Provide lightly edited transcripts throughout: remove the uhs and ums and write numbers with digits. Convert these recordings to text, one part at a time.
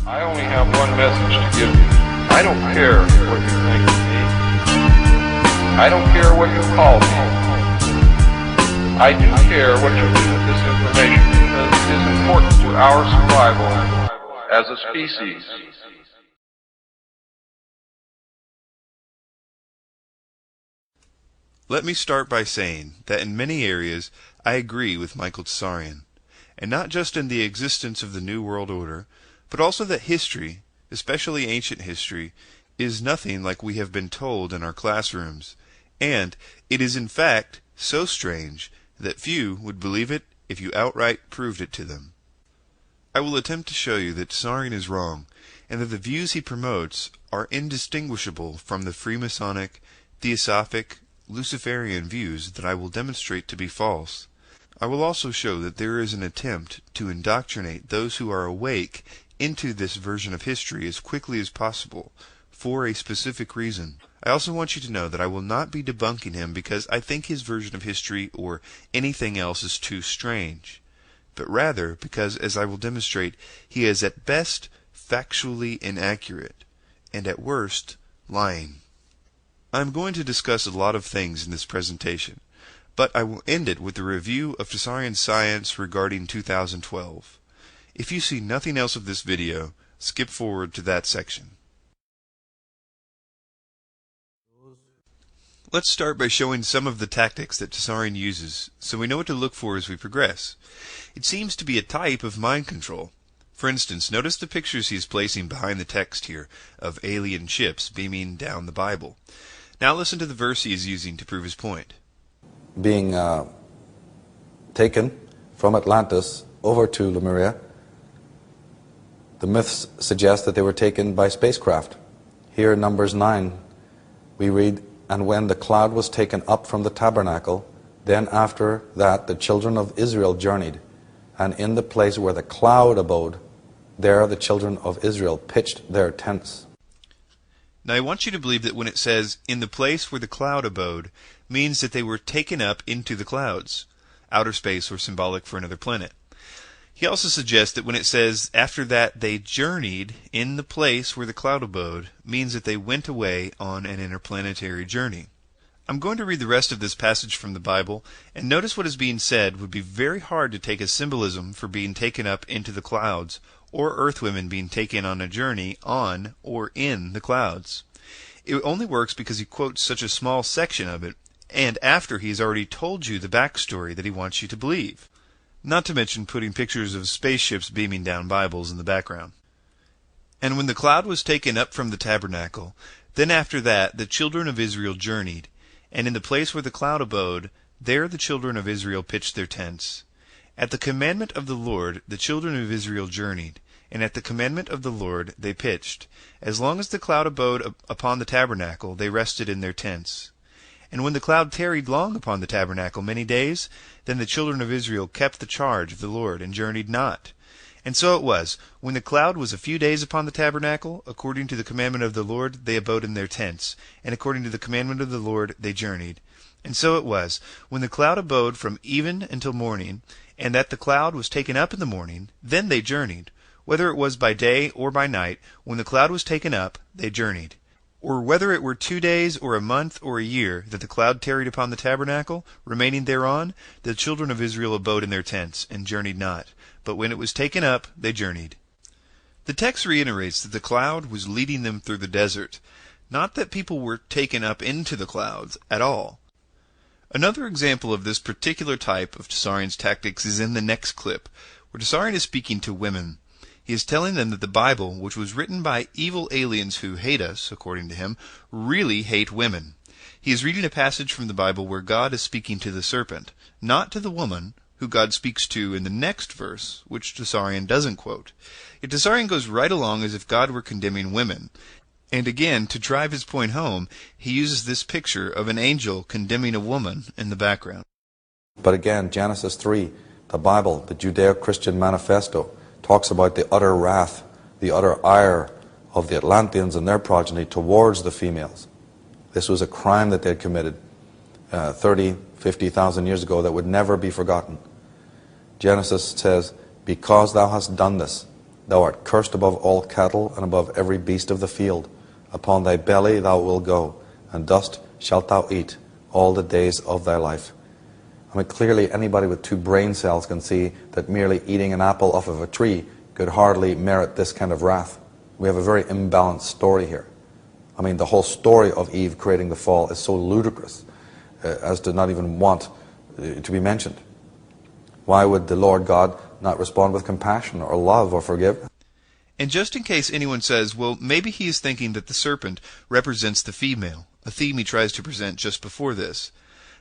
I only have one message to give you. I don't care what you think of me. I don't care what you call me. I do care what you do with this information because it is important to our survival as a species. Let me start by saying that in many areas I agree with Michael Tsarion, and not just in the existence of the New World Order, but also that history, especially ancient history, is nothing like we have been told in our classrooms, and it is in fact so strange that few would believe it if you outright proved it to them. I will attempt to show you that Tsarion is wrong, and that the views he promotes are indistinguishable from the Freemasonic, Theosophic, Luciferian views that I will demonstrate to be false. I will also show that there is an attempt to indoctrinate those who are awake into this version of history as quickly as possible, for a specific reason. I also want you to know that I will not be debunking him because I think his version of history or anything else is too strange, but rather because, as I will demonstrate, he is at best factually inaccurate, and at worst lying. I am going to discuss a lot of things in this presentation, but I will end it with a review of Tsarion's science regarding 2012. If you see nothing else of this video, skip forward to that section. Let's start by showing some of the tactics that Tsarion uses, so we know what to look for as we progress. It seems to be a type of mind control. For instance, notice the pictures he is placing behind the text here of alien ships beaming down the Bible. Now listen to the verse he is using to prove his point. Being taken from Atlantis over to Lemuria, the myths suggest that they were taken by spacecraft. Here in Numbers 9, we read, "And when the cloud was taken up from the tabernacle, then after that the children of Israel journeyed, and in the place where the cloud abode, there the children of Israel pitched their tents." Now I want you to believe that when it says, "in the place where the cloud abode," means that they were taken up into the clouds, outer space or symbolic for another planet. He also suggests that when it says, "after that they journeyed in the place where the cloud abode," means that they went away on an interplanetary journey. I'm going to read the rest of this passage from the Bible, and notice what is being said would be very hard to take as symbolism for being taken up into the clouds, or earthwomen being taken on a journey on or in the clouds. It only works because he quotes such a small section of it, and after he has already told you the backstory that he wants you to believe. Not to mention putting pictures of spaceships beaming down Bibles in the background. "And when the cloud was taken up from the tabernacle, then after that the children of Israel journeyed, and in the place where the cloud abode, there the children of Israel pitched their tents. At the commandment of the Lord the children of Israel journeyed, and at the commandment of the Lord they pitched. As long as the cloud abode upon the tabernacle, they rested in their tents. And when the cloud tarried long upon the tabernacle many days, then the children of Israel kept the charge of the Lord, and journeyed not. And so it was, when the cloud was a few days upon the tabernacle, according to the commandment of the Lord they abode in their tents, and according to the commandment of the Lord they journeyed. And so it was, when the cloud abode from even until morning, and that the cloud was taken up in the morning, then they journeyed. Whether it was by day or by night, when the cloud was taken up, they journeyed. Or whether it were 2 days, or a month, or a year, that the cloud tarried upon the tabernacle, remaining thereon, the children of Israel abode in their tents, and journeyed not. But when it was taken up, they journeyed." The text reiterates that the cloud was leading them through the desert, not that people were taken up into the clouds at all. Another example of this particular type of Tsarion's tactics is in the next clip, where Tsarion is speaking to women. He is telling them that the Bible, which was written by evil aliens who hate us, according to him, really hate women. He is reading a passage from the Bible where God is speaking to the serpent, not to the woman, who God speaks to in the next verse, which Tsarion doesn't quote. Yet Tsarion goes right along as if God were condemning women. And again, to drive his point home, he uses this picture of an angel condemning a woman in the background. But again, Genesis 3, the Bible, the Judeo-Christian manifesto, talks about the utter wrath, the utter ire of the Atlanteans and their progeny towards the females. This was a crime that they had committed 30, 50,000 years ago that would never be forgotten. Genesis says, "Because thou hast done this, Thou art cursed above all cattle, and above every beast of the field. Upon thy belly thou wilt go, and dust shalt thou eat all the days of thy life. I mean, clearly anybody with 2 brain cells can see that merely eating an apple off of a tree could hardly merit this kind of wrath. We have a very imbalanced story here. I mean, the whole story of Eve creating the fall is so ludicrous as to not even want to be mentioned. Why would the Lord God not respond with compassion or love or forgiveness? And just in case anyone says, well, maybe he is thinking that the serpent represents the female, a theme he tries to present just before this.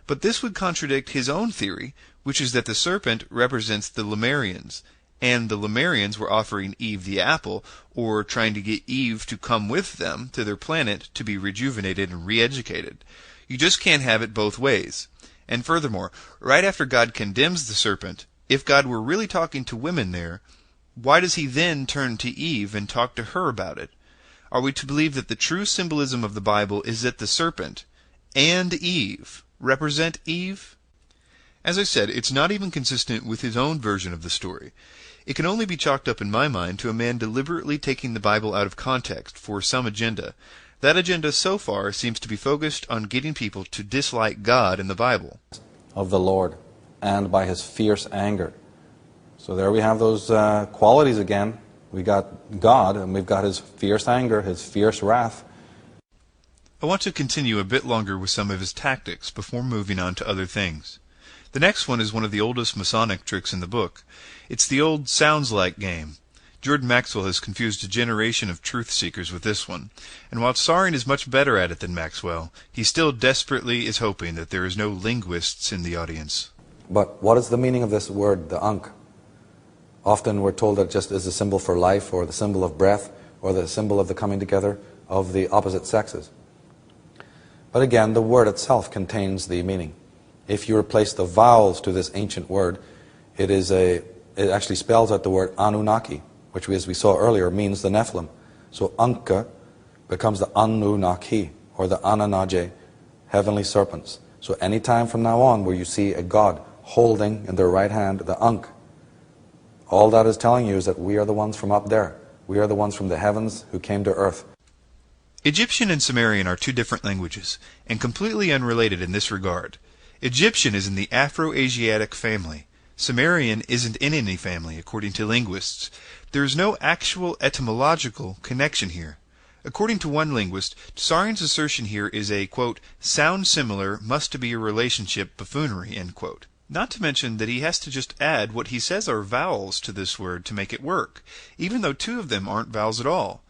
But this would contradict his own theory, which is that the serpent represents the Lemurians, and the Lemurians were offering Eve the apple, or trying to get Eve to come with them to their planet to be rejuvenated and re-educated. You just can't have it both ways. And furthermore, right after God condemns the serpent, if God were really talking to women there, why does he then turn to Eve and talk to her about it? Are we to believe that the true symbolism of the Bible is that the serpent and Eve represent Eve? As I said, it's not even consistent with his own version of the story. It can only be chalked up in my mind to a man deliberately taking the Bible out of context for some agenda. That agenda so far seems to be focused on getting people to dislike God in the Bible. Of the Lord, and by his fierce anger. So there we have those qualities again. We got God, and we've got his fierce anger, his fierce wrath. I want to continue a bit longer with some of his tactics before moving on to other things. The next one is one of the oldest Masonic tricks in the book. It's the old sounds like game. Jordan Maxwell has confused a generation of truth seekers with this one, and while Tsarion is much better at it than Maxwell, he still desperately is hoping that there is no linguists in the audience. But what is the meaning of this word, the ankh? Often we're told that it just is a symbol for life, or the symbol of breath, or the symbol of the coming together of the opposite sexes. But again, the word itself contains the meaning. If you replace the vowels to this ancient word, it actually spells out the word Anunnaki, which, as we saw earlier, means the Nephilim. So Ankha becomes the Anunnaki, or the Ananaje, heavenly serpents. So any time from now on where you see a god holding in their right hand the Ankh, all that is telling you is that we are the ones from up there. We are the ones from the heavens who came to earth. Egyptian and Sumerian are 2 different languages, and completely unrelated in this regard. Egyptian is in the Afro-Asiatic family. Sumerian isn't in any family, according to linguists. There is no actual etymological connection here. According to one linguist, Tsarion's assertion here is a, quote, sound similar, must be a relationship buffoonery, end quote. Not to mention that he has to just add what he says are vowels to this word to make it work, even though 2 of them aren't vowels at all,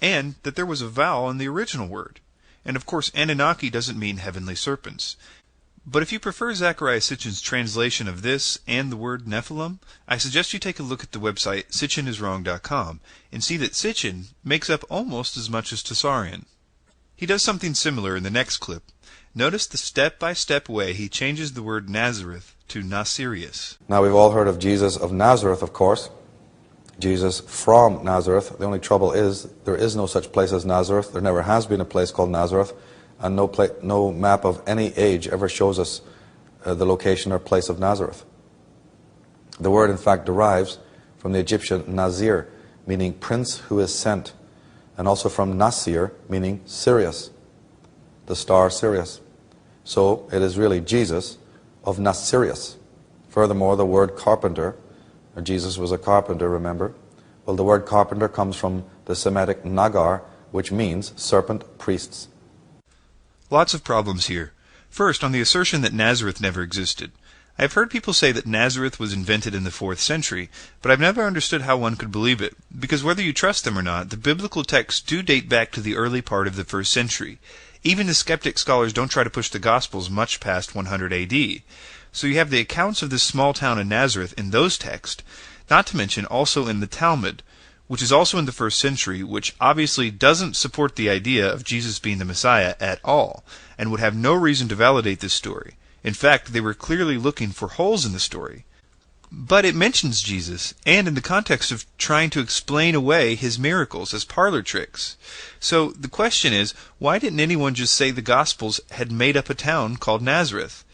and that there was a vowel in the original word. And of course Anunnaki doesn't mean heavenly serpents. But if you prefer Zecharia Sitchin's translation of this and the word Nephilim, I suggest you take a look at the website SitchinIsWrong.com and see that Sitchin makes up almost as much as Tsarion. He does something similar in the next clip. Notice the step-by-step way he changes the word Nazareth to Nasirius. Now we've all heard of Jesus of Nazareth, of course. Jesus from Nazareth. The only trouble is there is no such place as Nazareth. There never has been a place called Nazareth. And no map of any age ever shows us the location or place of Nazareth. The word, in fact, derives from the Egyptian Nazir, meaning prince who is sent, and also from Nasir, meaning Sirius, the star Sirius. So it is really Jesus of Nasirius. Furthermore, the word carpenter, Jesus was a carpenter, remember? Well, the word carpenter comes from the Semitic nagar, which means serpent priests. Lots of problems here. First, on the assertion that Nazareth never existed. I have heard people say that Nazareth was invented in the 4th century, but I've never understood how one could believe it, because whether you trust them or not, the biblical texts do date back to the early part of the 1st century. Even the skeptic scholars don't try to push the Gospels much past 100 AD. So you have the accounts of this small town in Nazareth in those texts, not to mention also in the Talmud, which is also in the 1st century, which obviously doesn't support the idea of Jesus being the Messiah at all, and would have no reason to validate this story. In fact, they were clearly looking for holes in the story. But it mentions Jesus, and in the context of trying to explain away his miracles as parlor tricks. So the question is, why didn't anyone just say the Gospels had made up a town called Nazareth?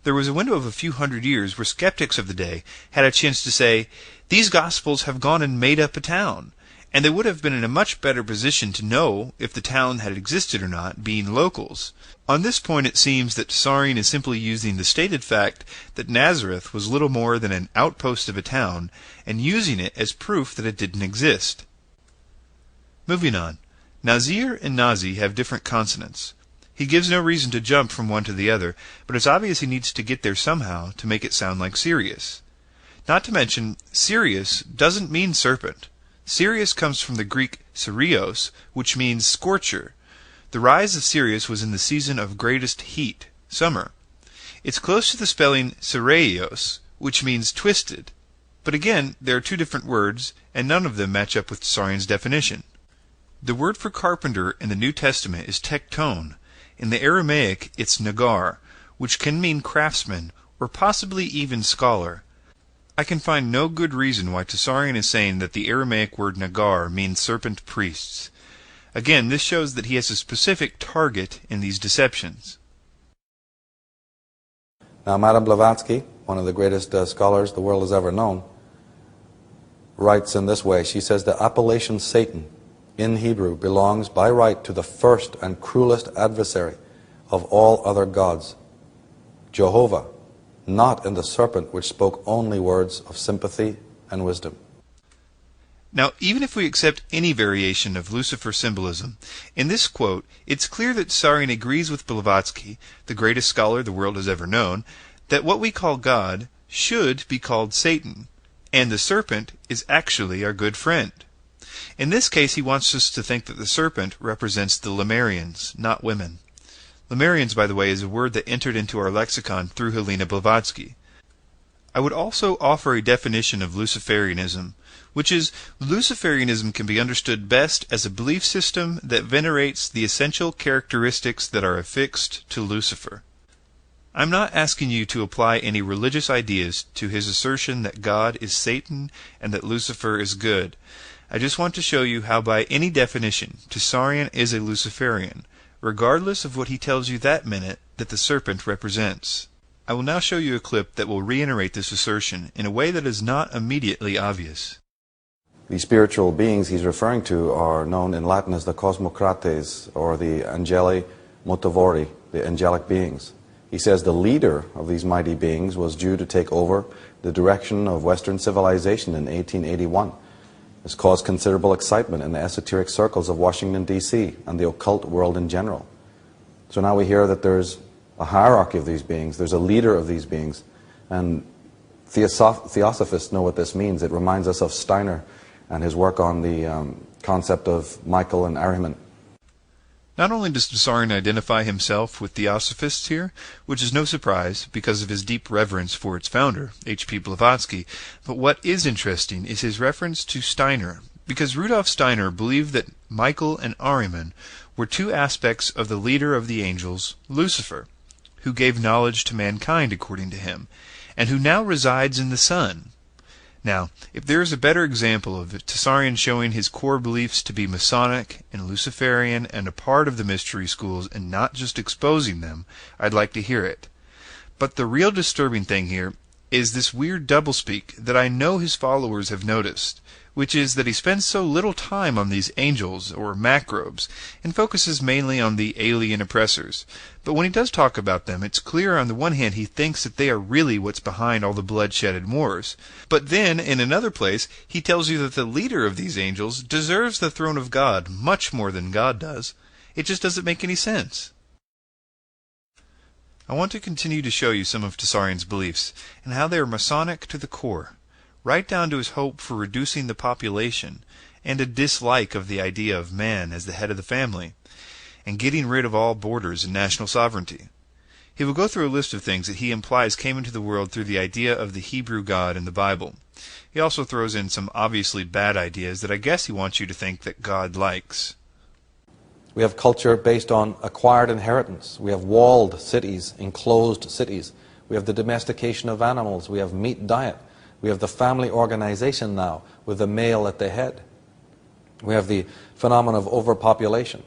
There was a window of a few hundred years where skeptics of the day had a chance to say, These Gospels have gone and made up a town, and they would have been in a much better position to know if the town had existed or not, being locals. On this point it seems that Tsarion is simply using the stated fact that Nazareth was little more than an outpost of a town, and using it as proof that it didn't exist. Moving on. Nazir and Nazi have different consonants. He gives no reason to jump from one to the other, but it's obvious he needs to get there somehow to make it sound like Sirius. Not to mention, Sirius doesn't mean serpent. Sirius comes from the Greek Sirios, which means scorcher. The rise of Sirius was in the season of greatest heat, summer. It's close to the spelling Siraios, which means twisted. But again, there are two different words, and none of them match up with Tsarion's definition. The word for carpenter in the New Testament is tekton. In the Aramaic, it's nagar, which can mean craftsman, or possibly even scholar. I can find no good reason why Tsarion is saying that the Aramaic word nagar means serpent priests. Again, this shows that he has a specific target in these deceptions. Now, Madame Blavatsky, one of the greatest scholars the world has ever known, writes in this way. She says, the appellation Satan in Hebrew belongs by right to the first and cruelest adversary of all other gods, Jehovah, not in the serpent which spoke only words of sympathy and wisdom. Now, even if we accept any variation of Lucifer symbolism, in this quote, it's clear that Tsarion agrees with Blavatsky, the greatest scholar the world has ever known, that what we call God should be called Satan, and the serpent is actually our good friend. In this case, he wants us to think that the serpent represents the Lemurians, not women. Lemurians, by the way, is a word that entered into our lexicon through Helena Blavatsky. I would also offer a definition of Luciferianism, which is, Luciferianism can be understood best as a belief system that venerates the essential characteristics that are affixed to Lucifer. I'm not asking you to apply any religious ideas to his assertion that God is Satan and that Lucifer is good. I just want to show you how by any definition, Tsarion is a Luciferian, regardless of what he tells you that minute that the serpent represents. I will now show you a clip that will reiterate this assertion in a way that is not immediately obvious. The spiritual beings he's referring to are known in Latin as the cosmocrates, or the angeli motivori, the angelic beings. He says the leader of these mighty beings was due to take over the direction of Western civilization in 1881. This caused considerable excitement in the esoteric circles of Washington, D.C. and the occult world in general. So now we hear that there's a hierarchy of these beings, there's a leader of these beings, and theosophists know what this means. It reminds us of Steiner and his work on the concept of Michael and Ahriman. Not only does Tsarion identify himself with theosophists here, which is no surprise because of his deep reverence for its founder, H.P. Blavatsky, but what is interesting is his reference to Steiner, because Rudolf Steiner believed that Michael and Ahriman were two aspects of the leader of the angels, Lucifer, who gave knowledge to mankind according to him, and who now resides in the sun. Now, if there is a better example of Tsarion showing his core beliefs to be Masonic and Luciferian and a part of the mystery schools and not just exposing them, I'd like to hear it. But the real disturbing thing here is this weird doublespeak that I know his followers have noticed, which is that he spends so little time on these angels, or macrobes, and focuses mainly on the alien oppressors. But when he does talk about them, it's clear on the one hand he thinks that they are really what's behind all the bloodshed and wars. But then, in another place, he tells you that the leader of these angels deserves the throne of God much more than God does. It just doesn't make any sense. I want to continue to show you some of Tsarion's beliefs, and how they are Masonic to the core, right down to his hope for reducing the population, and a dislike of the idea of man as the head of the family, and getting rid of all borders and national sovereignty. He will go through a list of things that he implies came into the world through the idea of the Hebrew God in the Bible. He also throws in some obviously bad ideas that I guess he wants you to think that God likes. We have culture based on acquired inheritance. We have walled cities, enclosed cities. We have the domestication of animals. We have meat diet. We have the family organization now, with the male at the head. We have the phenomenon of overpopulation.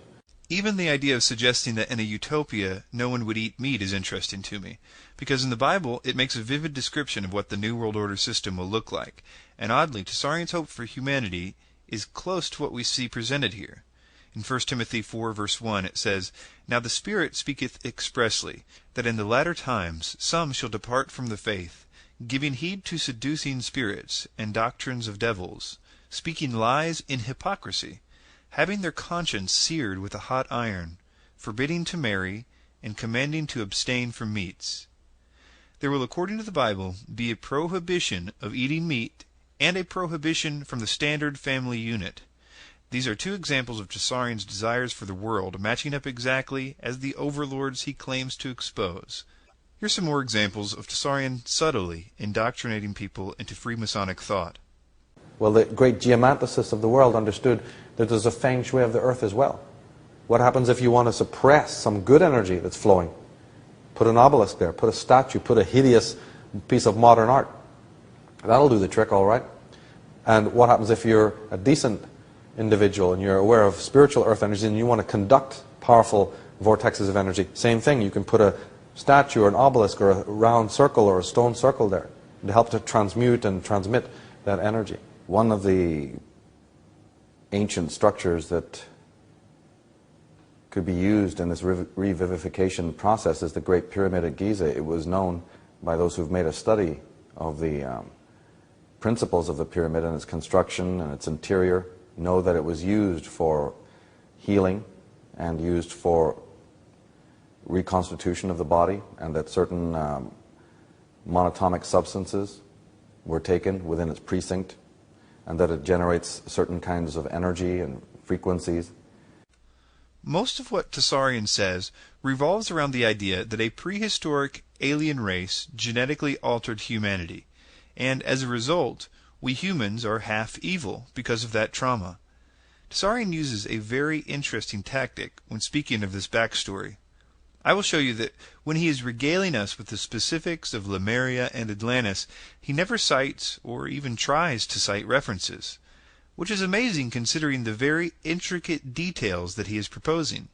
Even the idea of suggesting that in a utopia no one would eat meat is interesting to me, because in the Bible it makes a vivid description of what the New World Order system will look like, and oddly, Tsarion's hope for humanity is close to what we see presented here. In 1 Timothy 4 verse 1 it says, "Now the Spirit speaketh expressly, that in the latter times some shall depart from the faith, giving heed to seducing spirits, and doctrines of devils, speaking lies in hypocrisy, having their conscience seared with a hot iron, forbidding to marry, and commanding to abstain from meats." There will, according to the Bible, be a prohibition of eating meat, and a prohibition from the standard family unit. These are two examples of Tsarion's desires for the world matching up exactly as the overlords he claims to expose. Here's some more examples of Tsarion subtly indoctrinating people into Freemasonic thought. Well, the great geomanticists of the world understood that there's a feng shui of the earth as well. What happens if you want to suppress some good energy that's flowing? Put an obelisk there, put a statue, put a hideous piece of modern art. That'll do the trick, all right. And what happens if you're a decent individual and you're aware of spiritual earth energy and you want to conduct powerful vortexes of energy? Same thing, you can put a statue or an obelisk or a round circle or a stone circle there to help to transmute and transmit that energy. One of the ancient structures that could be used in this revivification process is the Great Pyramid at Giza. It was known by those who've made a study of the principles of the pyramid and its construction and its interior, know that it was used for healing and used for reconstitution of the body, and that certain monatomic substances were taken within its precinct, and that it generates certain kinds of energy and frequencies. Most of what Tsarion says revolves around the idea that a prehistoric alien race genetically altered humanity, and as a result, we humans are half evil because of that trauma. Tsarion uses a very interesting tactic when speaking of this backstory. I will show you that when he is regaling us with the specifics of Lemuria and Atlantis, he never cites or even tries to cite references, which is amazing considering the very intricate details that he is proposing.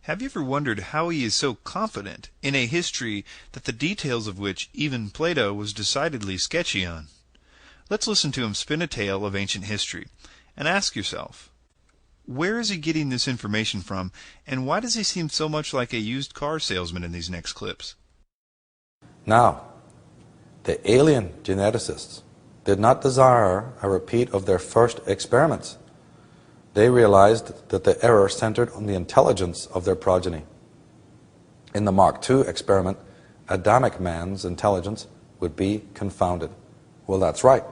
Have you ever wondered how he is so confident in a history that the details of which even Plato was decidedly sketchy on? Let's listen to him spin a tale of ancient history, and ask yourself, where is he getting this information from, and why does he seem so much like a used car salesman in these next clips? Now, the alien geneticists did not desire a repeat of their first experiments. They realized that the error centered on the intelligence of their progeny. In the Mark II experiment, Adamic man's intelligence would be confounded. Well, that's right.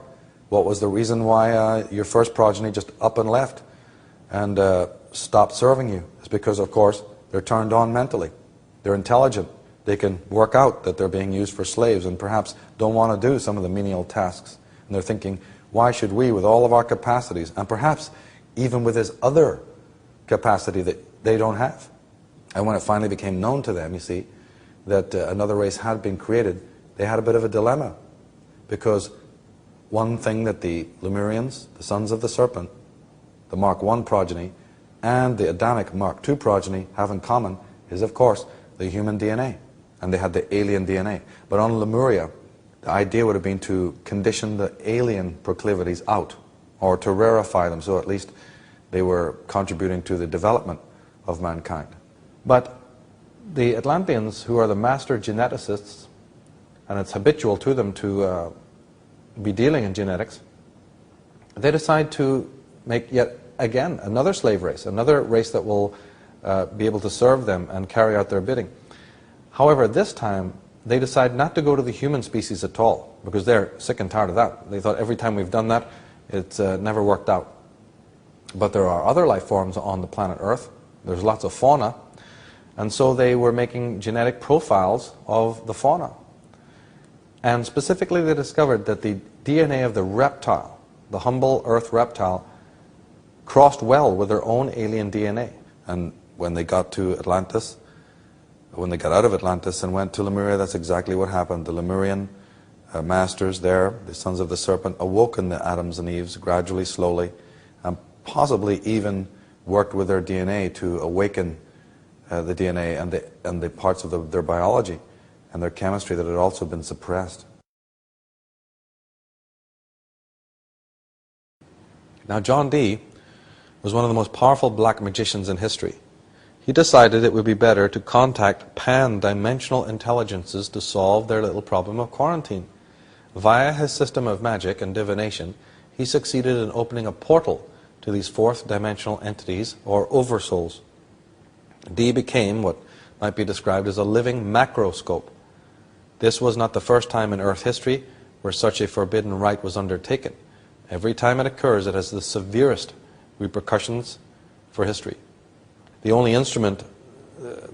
What was the reason why your first progeny just up and left and stopped serving you? It's because, of course, they're turned on mentally. They're intelligent. They can work out that they're being used for slaves and perhaps don't want to do some of the menial tasks. And they're thinking, why should we, with all of our capacities, and perhaps even with this other capacity that they don't have? And when it finally became known to them, you see, that another race had been created, they had a bit of a dilemma. Because one thing that the Lemurians, the sons of the serpent, the Mark I progeny, and the Adamic Mark II progeny have in common is, of course, the human DNA. And they had the alien DNA. But on Lemuria, the idea would have been to condition the alien proclivities out, or to rarefy them, so at least they were contributing to the development of mankind. But the Atlanteans, who are the master geneticists, and it's habitual to them to be dealing in genetics, they decide to make yet again another slave race, another race that will be able to serve them and carry out their bidding. However, this time they decide not to go to the human species at all, because they're sick and tired of that. They thought every time we've done that, it's never worked out. But there are other life forms on the planet Earth. There's lots of fauna. And so they were making genetic profiles of the fauna. And specifically they discovered that the DNA of the reptile, the humble Earth reptile, crossed well with their own alien DNA. And when they got to Atlantis, when they got out of Atlantis and went to Lemuria, that's exactly what happened. The Lemurian masters there, the sons of the serpent, awoken the Adams and Eves gradually, slowly, and possibly even worked with their DNA to awaken the DNA and the parts of their biology and their chemistry that had also been suppressed. Now, John Dee was one of the most powerful black magicians in history. He decided it would be better to contact pan-dimensional intelligences to solve their little problem of quarantine. Via his system of magic and divination, he succeeded in opening a portal to these fourth-dimensional entities, or oversouls. Dee became what might be described as a living macroscope. This was not the first time in Earth history where such a forbidden rite was undertaken. Every time it occurs, it has the severest repercussions for history. The only instrument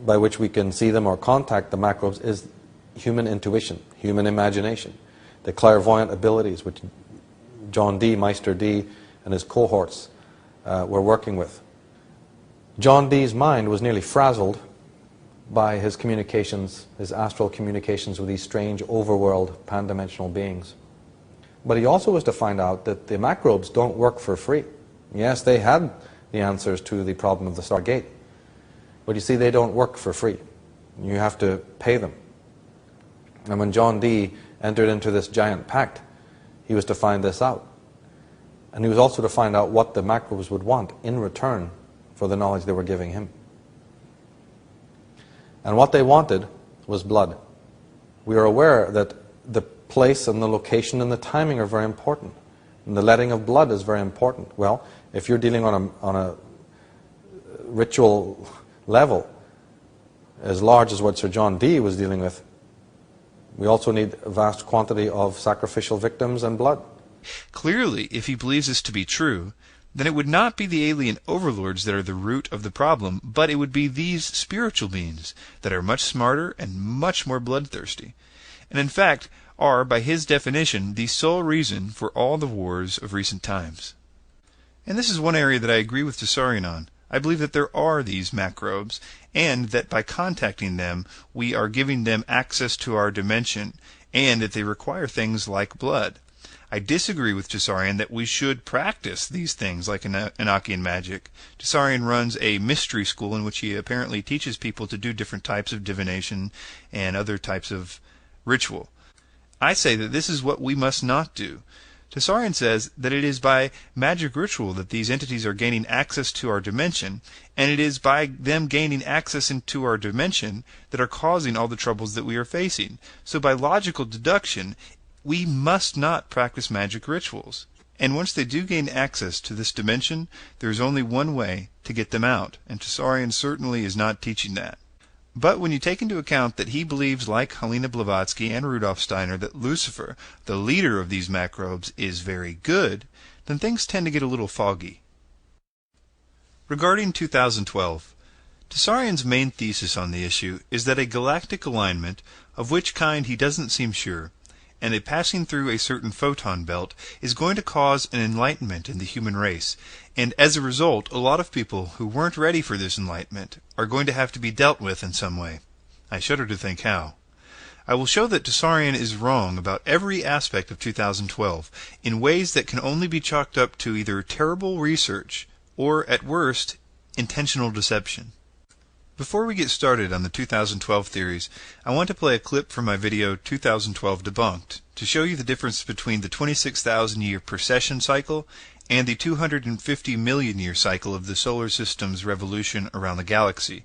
by which we can see them or contact the macrobes is human intuition, human imagination, the clairvoyant abilities which John Dee, Meister Dee, and his cohorts were working with. John Dee's mind was nearly frazzled by his communications, his astral communications with these strange overworld pan-dimensional beings. But he also was to find out that the macrobes don't work for free. Yes, they had the answers to the problem of the Stargate, but you see, they don't work for free. You have to pay them. And when John Dee entered into this giant pact, he was to find this out. And he was also to find out what the macrobes would want in return for the knowledge they were giving him. And what they wanted was blood. We are aware that the place and the location and the timing are very important. And the letting of blood is very important. Well, if you're dealing on a ritual level as large as what Sir John Dee was dealing with, we also need a vast quantity of sacrificial victims and blood. Clearly, if he believes this to be true, then it would not be the alien overlords that are the root of the problem, but it would be these spiritual beings that are much smarter and much more bloodthirsty, and in fact are, by his definition, the sole reason for all the wars of recent times. And this is one area that I agree with Tsarion on. I believe that there are these macrobes, and that by contacting them, we are giving them access to our dimension, and that they require things like blood. I disagree with Tsarion that we should practice these things like Enochian magic. Tsarion runs a mystery school in which he apparently teaches people to do different types of divination and other types of ritual. I say that this is what we must not do. Tsarion says that it is by magic ritual that these entities are gaining access to our dimension, and it is by them gaining access into our dimension that are causing all the troubles that we are facing. So by logical deduction, we must not practice magic rituals. And once they do gain access to this dimension, there is only one way to get them out, and Tsarion certainly is not teaching that. But when you take into account that he believes, like Helena Blavatsky and Rudolf Steiner, that Lucifer, the leader of these macrobes, is very good, then things tend to get a little foggy. Regarding 2012, Tsarion's main thesis on the issue is that a galactic alignment, of which kind he doesn't seem sure, and a passing through a certain photon belt is going to cause an enlightenment in the human race, and as a result, a lot of people who weren't ready for this enlightenment are going to have to be dealt with in some way. I shudder to think how. I will show that Tsarion is wrong about every aspect of 2012 in ways that can only be chalked up to either terrible research or, at worst, intentional deception. Before we get started on the 2012 theories, I want to play a clip from my video 2012 Debunked to show you the difference between the 26,000-year precession cycle and the 250 million year cycle of the solar system's revolution around the galaxy,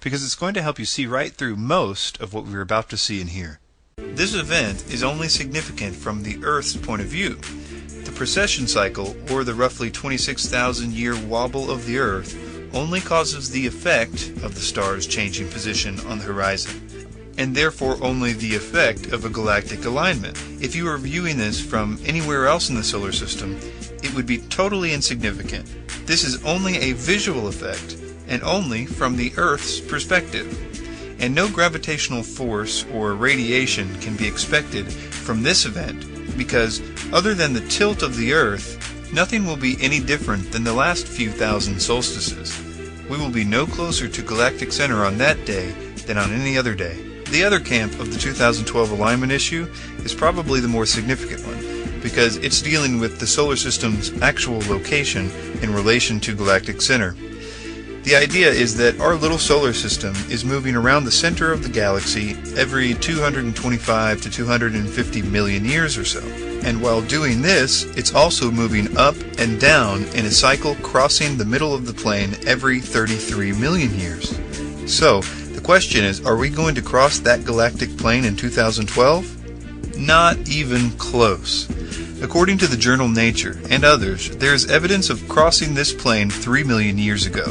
because it's going to help you see right through most of what we're about to see and hear. This event is only significant from the Earth's point of view. The precession cycle, or the roughly 26,000-year wobble of the Earth, only causes the effect of the stars changing position on the horizon, and therefore only the effect of a galactic alignment. If you were viewing this from anywhere else in the solar system, it would be totally insignificant. This is only a visual effect, and only from the Earth's perspective. And no gravitational force or radiation can be expected from this event, because other than the tilt of the Earth, nothing will be any different than the last few thousand solstices. We will be no closer to galactic center on that day than on any other day. The other camp of the 2012 alignment issue is probably the more significant one, because it's dealing with the solar system's actual location in relation to galactic center. The idea is that our little solar system is moving around the center of the galaxy every 225 to 250 million years or so. And while doing this, it's also moving up and down in a cycle crossing the middle of the plane every 33 million years. So, the question is, are we going to cross that galactic plane in 2012? Not even close. According to the journal Nature and others, there is evidence of crossing this plane 3 million years ago.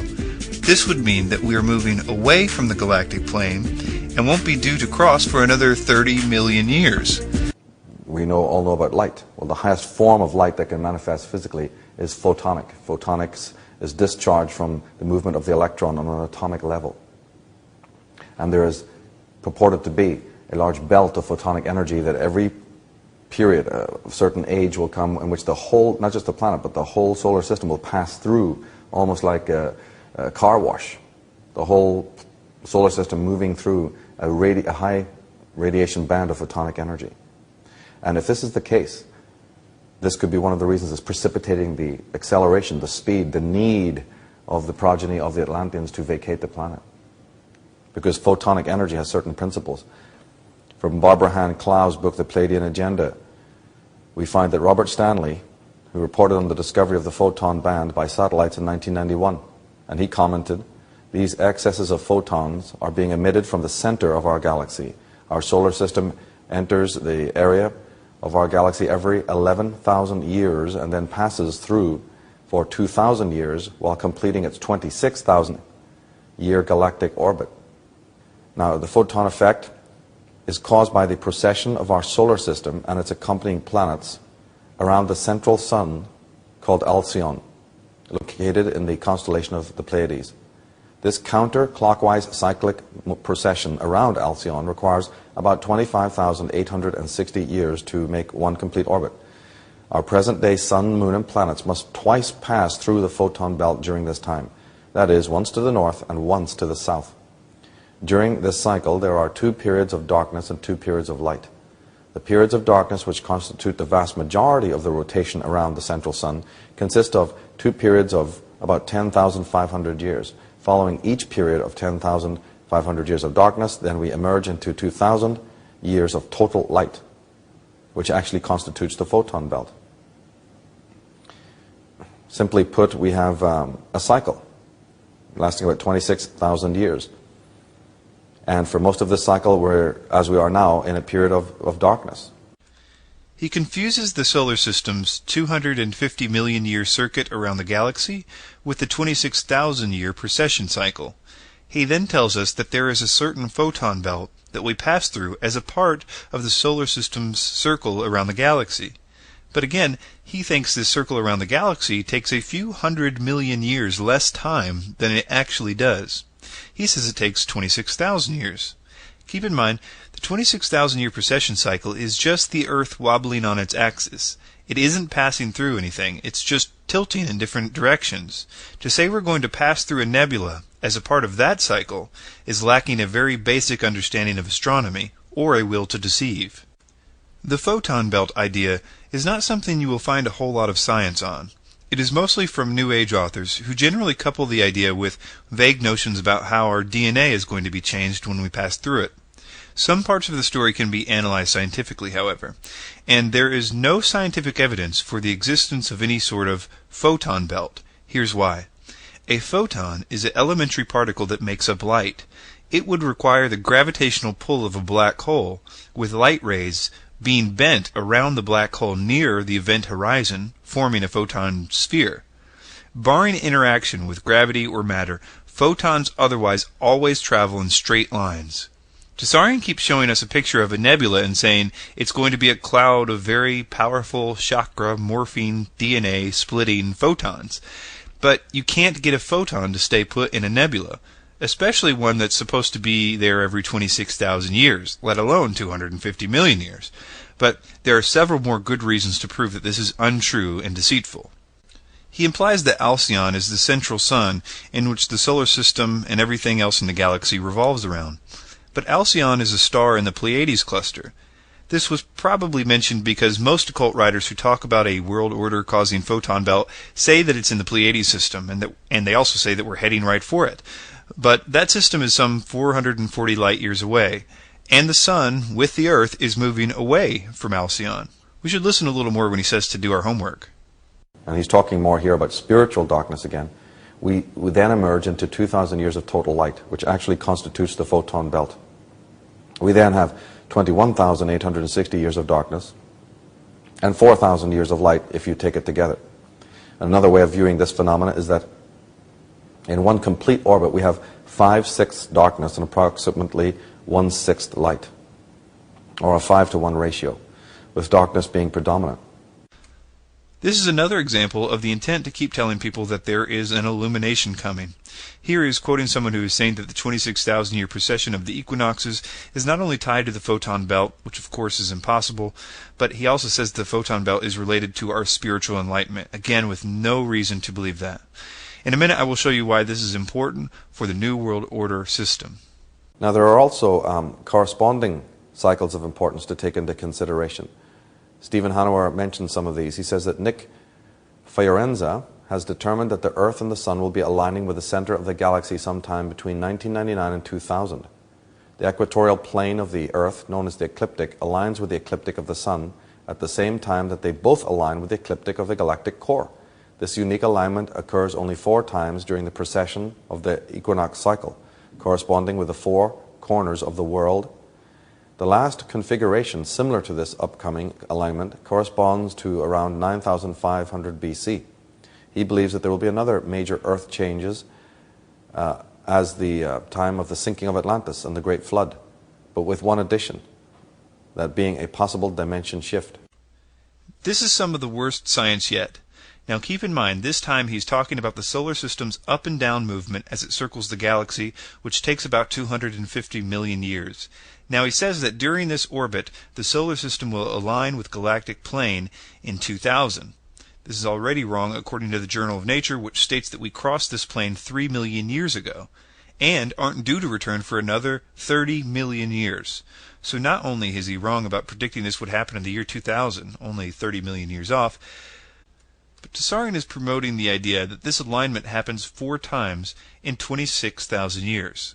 This would mean that we are moving away from the galactic plane and won't be due to cross for another 30 million years. We all know about light. Well, the highest form of light that can manifest physically is photonic. Photonics is discharge from the movement of the electron on an atomic level. And there is purported to be a large belt of photonic energy that every period, a certain age will come in which the whole, not just the planet, but the whole solar system will pass through, almost like a car wash. The whole solar system moving through a high radiation band of photonic energy. And if this is the case, this could be one of the reasons it's precipitating the acceleration, the speed, the need of the progeny of the Atlanteans to vacate the planet. Because photonic energy has certain principles. From Barbara Hahn Clow's book, The Palladian Agenda, we find that Robert Stanley, who reported on the discovery of the photon band by satellites in 1991, and he commented, these excesses of photons are being emitted from the center of our galaxy. Our solar system enters the area of our galaxy every 11,000 years and then passes through for 2,000 years while completing its 26,000 year galactic orbit. Now, the photon effect is caused by the precession of our solar system and its accompanying planets around the central sun called Alcyon, located in the constellation of the Pleiades. This counter-clockwise cyclic precession around Alcyon requires about 25,860 years to make one complete orbit. Our present-day sun, moon, and planets must twice pass through the photon belt during this time. That is, once to the north and once to the south. During this cycle, there are 2 periods of darkness and 2 periods of light. The periods of darkness, which constitute the vast majority of the rotation around the central sun, consist of 2 periods of about 10,500 years. Following each period of 10,500 years of darkness, then we emerge into 2,000 years of total light, which actually constitutes the photon belt. Simply put, we have a cycle lasting about 26,000 years. And for most of this cycle, we're, as we are now, in a period of darkness. He confuses the solar system's 250 million year circuit around the galaxy with the 26,000 year precession cycle. He then tells us that there is a certain photon belt that we pass through as a part of the solar system's circle around the galaxy. But again, he thinks this circle around the galaxy takes a few 100 million years less time than it actually does. He says it takes 26,000 years. Keep in mind, the 26,000 year precession cycle is just the Earth wobbling on its axis. It isn't passing through anything, it's just tilting in different directions. To say we're going to pass through a nebula as a part of that cycle is lacking a very basic understanding of astronomy, or a will to deceive. The photon belt idea is not something you will find a whole lot of science on. It is mostly from New Age authors, who generally couple the idea with vague notions about how our DNA is going to be changed when we pass through it. Some parts of the story can be analyzed scientifically, however, and there is no scientific evidence for the existence of any sort of photon belt. Here's why. A photon is an elementary particle that makes up light. It would require the gravitational pull of a black hole, with light rays being bent around the black hole near the event horizon, forming a photon sphere. Barring interaction with gravity or matter, photons otherwise always travel in straight lines. Tsarion keeps showing us a picture of a nebula and saying it's going to be a cloud of very powerful chakra morphing DNA splitting photons. But you can't get a photon to stay put in a nebula, especially one that's supposed to be there every 26,000 years, let alone 250 million years. But there are several more good reasons to prove that this is untrue and deceitful. He implies that Alcyon is the central sun in which the solar system and everything else in the galaxy revolves around. But Alcyon is a star in the Pleiades cluster. This was probably mentioned because most occult writers who talk about a world order causing photon belt say that it's in the Pleiades system, and they also say that we're heading right for it. But that system is some 440 light years away, and the Sun, with the Earth, is moving away from Alcyon. We should listen a little more when he says to do our homework. And he's talking more here about spiritual darkness again. We then emerge into 2,000 years of total light, which actually constitutes the photon belt. We then have 21,860 years of darkness and 4,000 years of light if you take it together. Another way of viewing this phenomena is that in one complete orbit we have 5/6 darkness and approximately 1/6 light, or a 5-to-1 ratio, with darkness being predominant. This is another example of the intent to keep telling people that there is an illumination coming. Here he is quoting someone who is saying that the 26,000-year precession of the equinoxes is not only tied to the photon belt, which of course is impossible, but he also says the photon belt is related to our spiritual enlightenment, again with no reason to believe that. In a minute I will show you why this is important for the New World Order system. Now there are also corresponding cycles of importance to take into consideration. Stephen Hanauer mentioned some of these. He says that Nick Fiorenza has determined that the Earth and the Sun will be aligning with the center of the galaxy sometime between 1999 and 2000. The equatorial plane of the Earth, known as the ecliptic, aligns with the ecliptic of the Sun at the same time that they both align with the ecliptic of the galactic core. This unique alignment occurs only 4 times during the precession of the equinox cycle, corresponding with the 4 corners of the world. The last configuration, similar to this upcoming alignment, corresponds to around 9,500 BC. He believes that there will be another major Earth changes as the time of the sinking of Atlantis and the Great Flood, but with one addition, that being a possible dimension shift. This is some of the worst science yet. Now keep in mind, this time he's talking about the solar system's up and down movement as it circles the galaxy, which takes about 250 million years. Now he says that during this orbit, the solar system will align with galactic plane in 2000. This is already wrong according to the Journal of Nature, which states that we crossed this plane 3 million years ago, and aren't due to return for another 30 million years. So not only is he wrong about predicting this would happen in the year 2000, only 30 million years off, but Tsarion is promoting the idea that this alignment happens 4 times in 26,000 years.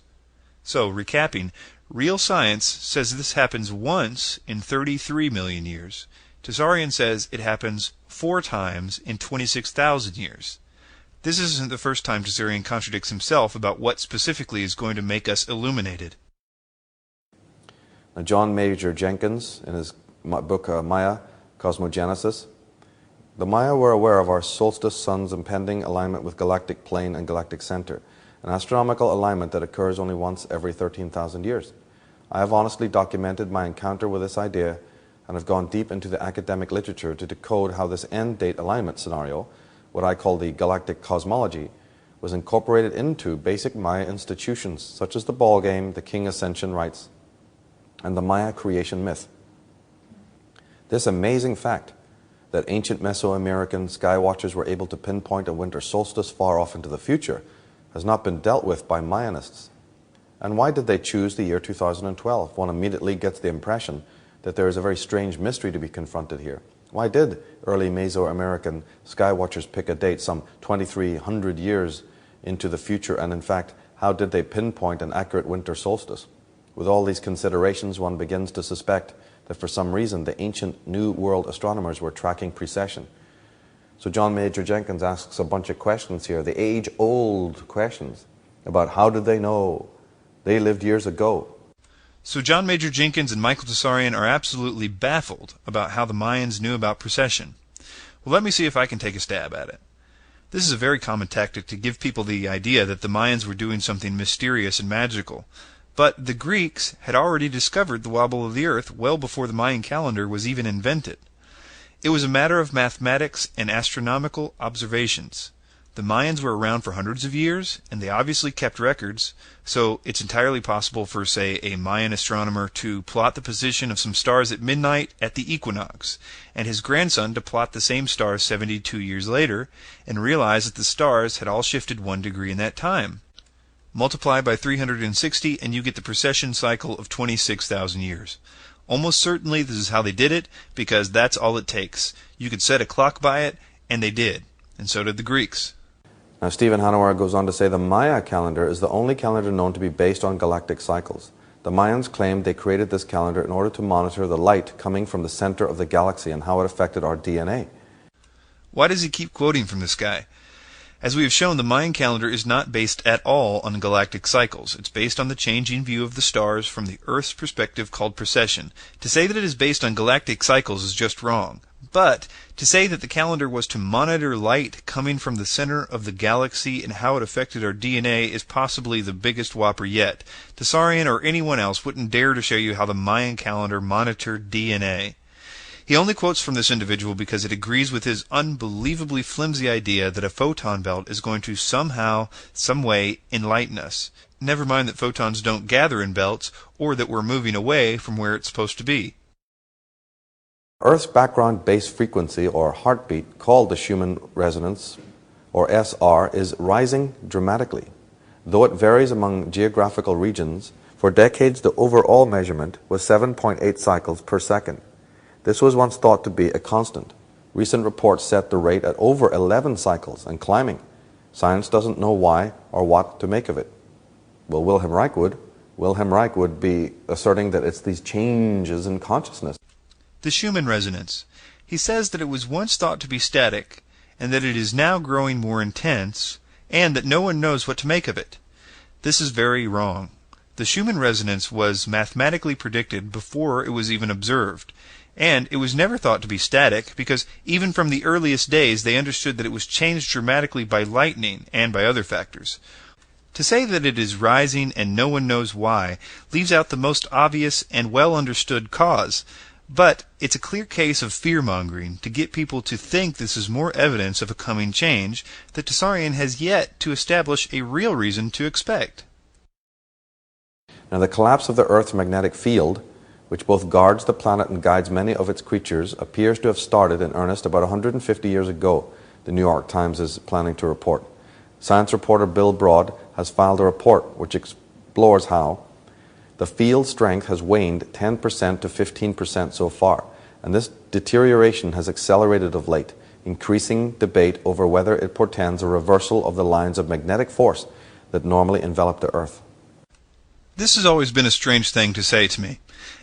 So, recapping, real science says this happens once in 33 million years. Tsarion says it happens 4 times in 26,000 years. This isn't the first time Tsarion contradicts himself about what specifically is going to make us illuminated. Now, John Major Jenkins, in his book Maya, Cosmogenesis, the Maya were aware of our solstice sun's impending alignment with galactic plane and galactic center, an astronomical alignment that occurs only once every 13,000 years. I have honestly documented my encounter with this idea and have gone deep into the academic literature to decode how this end date alignment scenario, what I call the galactic cosmology, was incorporated into basic Maya institutions such as the ball game, the king ascension rites, and the Maya creation myth. This amazing fact that ancient Mesoamerican sky watchers were able to pinpoint a winter solstice far off into the future has not been dealt with by Mayanists. And why did they choose the year 2012? One immediately gets the impression that there is a very strange mystery to be confronted here. Why did early Mesoamerican sky watchers pick a date some 2,300 years into the future, and in fact, how did they pinpoint an accurate winter solstice? With all these considerations, one begins to suspect that for some reason the ancient New World astronomers were tracking precession. So John Major Jenkins asks a bunch of questions here, the age-old questions about how did they know? They lived years ago. So John Major Jenkins and Michael Tsarion are absolutely baffled about how the Mayans knew about precession. Well, let me see if I can take a stab at it. This is a very common tactic to give people the idea that the Mayans were doing something mysterious and magical. But the Greeks had already discovered the wobble of the Earth well before the Mayan calendar was even invented. It was a matter of mathematics and astronomical observations. The Mayans were around for hundreds of years, and they obviously kept records, so it's entirely possible for, say, a Mayan astronomer to plot the position of some stars at midnight at the equinox, and his grandson to plot the same stars 72 years later, and realize that the stars had all shifted 1 degree in that time. Multiply by 360 and you get the precession cycle of 26,000 years. Almost certainly this is how they did it, because that's all it takes. You could set a clock by it, and they did. And so did the Greeks. Now, Stephen Hanauer goes on to say the Maya calendar is the only calendar known to be based on galactic cycles. The Mayans claimed they created this calendar in order to monitor the light coming from the center of the galaxy and how it affected our DNA. Why does he keep quoting from this guy? As we have shown, the Mayan calendar is not based at all on galactic cycles. It's based on the changing view of the stars from the Earth's perspective called precession. To say that it is based on galactic cycles is just wrong. But to say that the calendar was to monitor light coming from the center of the galaxy and how it affected our DNA is possibly the biggest whopper yet. Tsarion or anyone else wouldn't dare to show you how the Mayan calendar monitored DNA. He only quotes from this individual because it agrees with his unbelievably flimsy idea that a photon belt is going to somehow, some way, enlighten us. Never mind that photons don't gather in belts, or that we're moving away from where it's supposed to be. Earth's background base frequency, or heartbeat, called the Schumann resonance, or SR, is rising dramatically. Though it varies among geographical regions, for decades the overall measurement was 7.8 cycles per second. This was once thought to be a constant. Recent reports set the rate at over 11 cycles and climbing. Science doesn't know why or what to make of it. Well, Wilhelm Reich would be asserting that it's these changes in consciousness. The Schumann resonance. He says that it was once thought to be static, and that it is now growing more intense, and that no one knows what to make of it. This is very wrong. The Schumann resonance was mathematically predicted before it was even observed. And it was never thought to be static, because even from the earliest days they understood that it was changed dramatically by lightning and by other factors. To say that it is rising and no one knows why leaves out the most obvious and well understood cause. But it's a clear case of fear-mongering to get people to think this is more evidence of a coming change that Tsarion has yet to establish a real reason to expect. Now, the collapse of the Earth's magnetic field, which both guards the planet and guides many of its creatures, appears to have started in earnest about 150 years ago, the New York Times is planning to report. Science reporter Bill Broad has filed a report which explores how the field strength has waned 10% to 15% so far, and this deterioration has accelerated of late, increasing debate over whether it portends a reversal of the lines of magnetic force that normally envelop the Earth. This has always been a strange thing to say to me.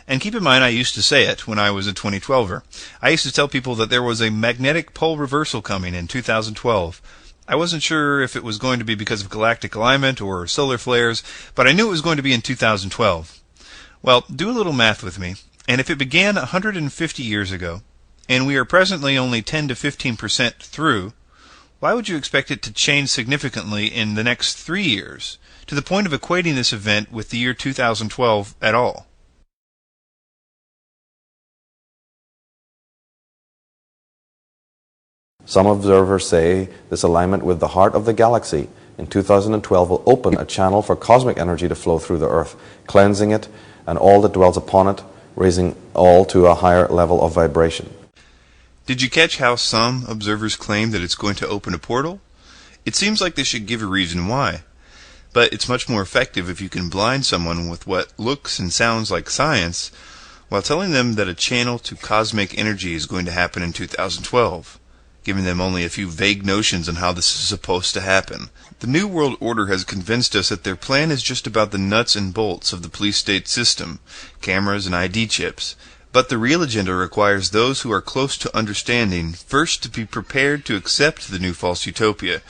And keep in mind, I used to say it when I was a 2012er. I used to tell people that there was a magnetic pole reversal coming in 2012. I wasn't sure if it was going to be because of galactic alignment or solar flares, but I knew it was going to be in 2012. Well, do a little math with me, and if it began 150 years ago, and we are presently only 10 to 15% through, why would you expect it to change significantly in the next 3 years, to the point of equating this event with the year 2012 at all? Some observers say this alignment with the heart of the galaxy in 2012 will open a channel for cosmic energy to flow through the Earth, cleansing it and all that dwells upon it, raising all to a higher level of vibration. Did you catch how some observers claim that it's going to open a portal? It seems like they should give a reason why. But it's much more effective if you can blind someone with what looks and sounds like science while telling them that a channel to cosmic energy is going to happen in 2012. Giving them only a few vague notions on how this is supposed to happen. The New World Order has convinced us that their plan is just about the nuts and bolts of the police-state system, cameras and ID chips. But the real agenda requires those who are close to understanding first to be prepared to accept the new false utopia.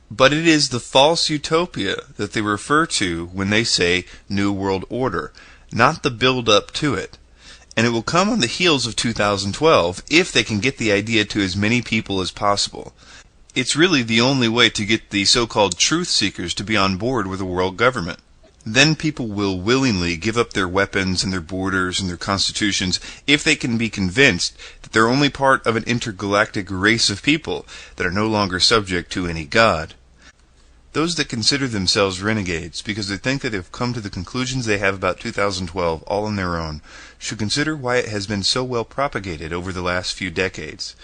But it is the false utopia that they refer to when they say New World Order, not the build-up to it. And it will come on the heels of 2012 if they can get the idea to as many people as possible. It's really the only way to get the so-called truth seekers to be on board with the world government. Then people will willingly give up their weapons and their borders and their constitutions if they can be convinced that they're only part of an intergalactic race of people that are no longer subject to any god. Those that consider themselves renegades because they think that they've come to the conclusions they have about 2012 all on their own should consider why it has been so well propagated over the last few decades.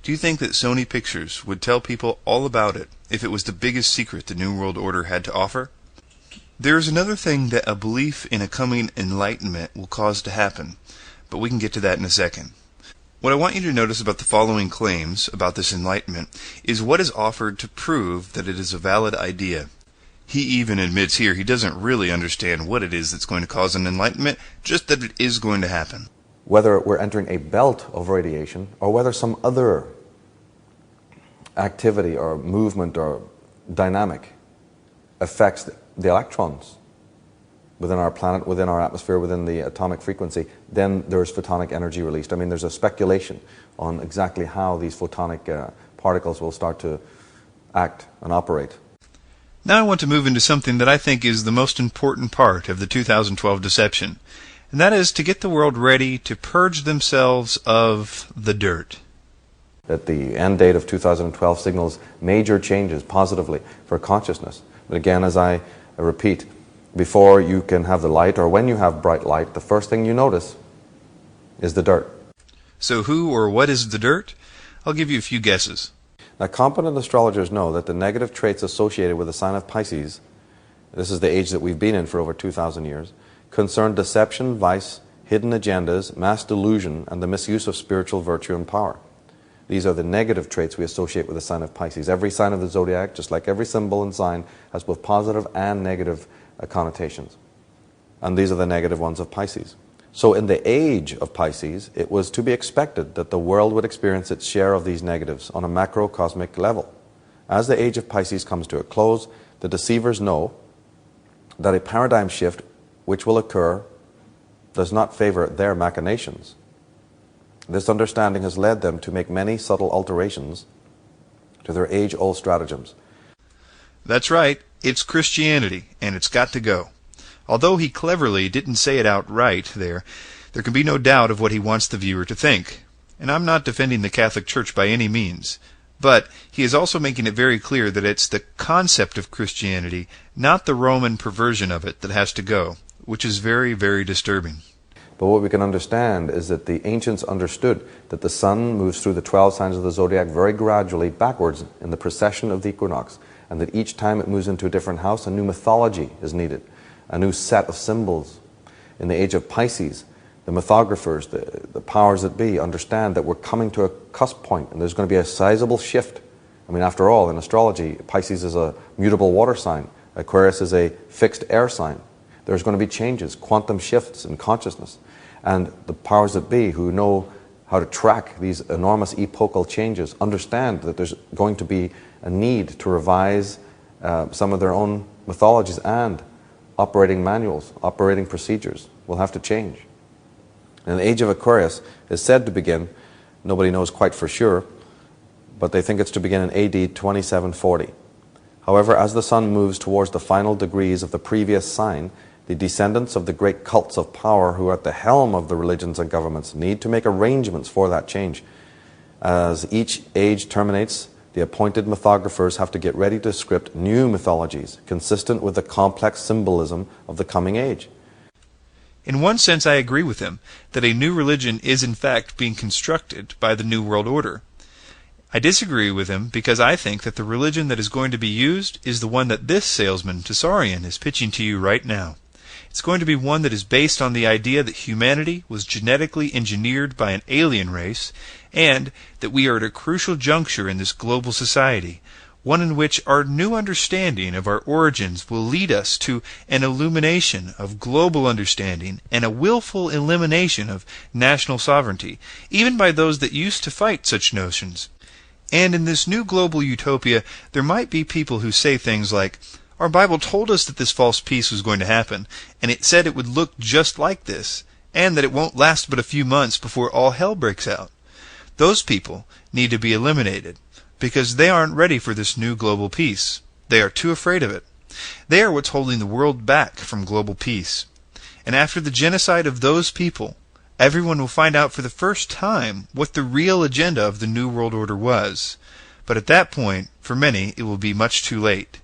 Do you think that Sony Pictures would tell people all about it if it was the biggest secret the New World Order had to offer? There is another thing that a belief in a coming enlightenment will cause to happen. but we can get to that in a second. What I want you to notice about the following claims about this enlightenment is what is offered to prove that it is a valid idea. He even admits here he doesn't really understand what it is that's going to cause an enlightenment, just that it is going to happen. Whether we're entering a belt of radiation or whether some other activity or movement or dynamic affects the electrons within our planet, within our atmosphere, within the atomic frequency, then there's photonic energy released. I mean, there's a speculation on exactly how these photonic particles will start to act and operate. Now I want to move into something that I think is the most important part of the 2012 deception, and that is to get the world ready to purge themselves of the dirt. That the end date of 2012 signals major changes positively for consciousness. But again, as I repeat, before you can have the light, or when you have bright light, the first thing you notice is the dirt. So who or what is the dirt? I'll give you a few guesses. Now, competent astrologers know that the negative traits associated with the sign of Pisces, this is the age that we've been in for over 2,000 years, concern deception, vice, hidden agendas, mass delusion, and the misuse of spiritual virtue and power. These are the negative traits we associate with the sign of Pisces. Every sign of the zodiac, just like every symbol and sign, has both positive and negative connotations. And these are the negative ones of Pisces. So in the age of Pisces, it was to be expected that the world would experience its share of these negatives on a macrocosmic level. As the age of Pisces comes to a close, the deceivers know that a paradigm shift which will occur does not favor their machinations. This understanding has led them to make many subtle alterations to their age-old stratagems. That's right, it's Christianity, and it's got to go. Although he cleverly didn't say it outright there can be no doubt of what he wants the viewer to think. And I'm not defending the Catholic Church by any means. But he is also making it very clear that it's the concept of Christianity, not the Roman perversion of it, that has to go, which is very, very disturbing. But what we can understand is that the ancients understood that the sun moves through the 12 signs of the zodiac very gradually backwards in the precession of the equinox, and that each time it moves into a different house, a new mythology is needed, a new set of symbols. In the age of Pisces, the mythographers, the powers that be, understand that we're coming to a cusp point and there's going to be a sizable shift. I mean, after all, in astrology, Pisces is a mutable water sign. Aquarius is a fixed air sign. There's going to be changes, quantum shifts in consciousness. And the powers that be, who know how to track these enormous epochal changes, understand that there's going to be a need to revise some of their own mythologies, and operating manuals, operating procedures will have to change. And the age of Aquarius is said to begin, nobody knows quite for sure, but they think it's to begin in AD 2740. However, as the sun moves towards the final degrees of the previous sign, the descendants of the great cults of power who are at the helm of the religions and governments need to make arrangements for that change. As each age terminates, the appointed mythographers have to get ready to script new mythologies consistent with the complex symbolism of the coming age. In one sense, I agree with him that a new religion is in fact being constructed by the New World Order. I disagree with him because I think that the religion that is going to be used is the one that this salesman, Tsarion, is pitching to you right now. It's going to be one that is based on the idea that humanity was genetically engineered by an alien race, and that we are at a crucial juncture in this global society, one in which our new understanding of our origins will lead us to an illumination of global understanding and a willful elimination of national sovereignty, even by those that used to fight such notions. And in this new global utopia, there might be people who say things like, "Our Bible told us that this false peace was going to happen, and it said it would look just like this, and that it won't last but a few months before all hell breaks out." Those people need to be eliminated, because they aren't ready for this new global peace. They are too afraid of it. They are what's holding the world back from global peace. And after the genocide of those people, everyone will find out for the first time what the real agenda of the New World Order was. But at that point, for many, it will be much too late.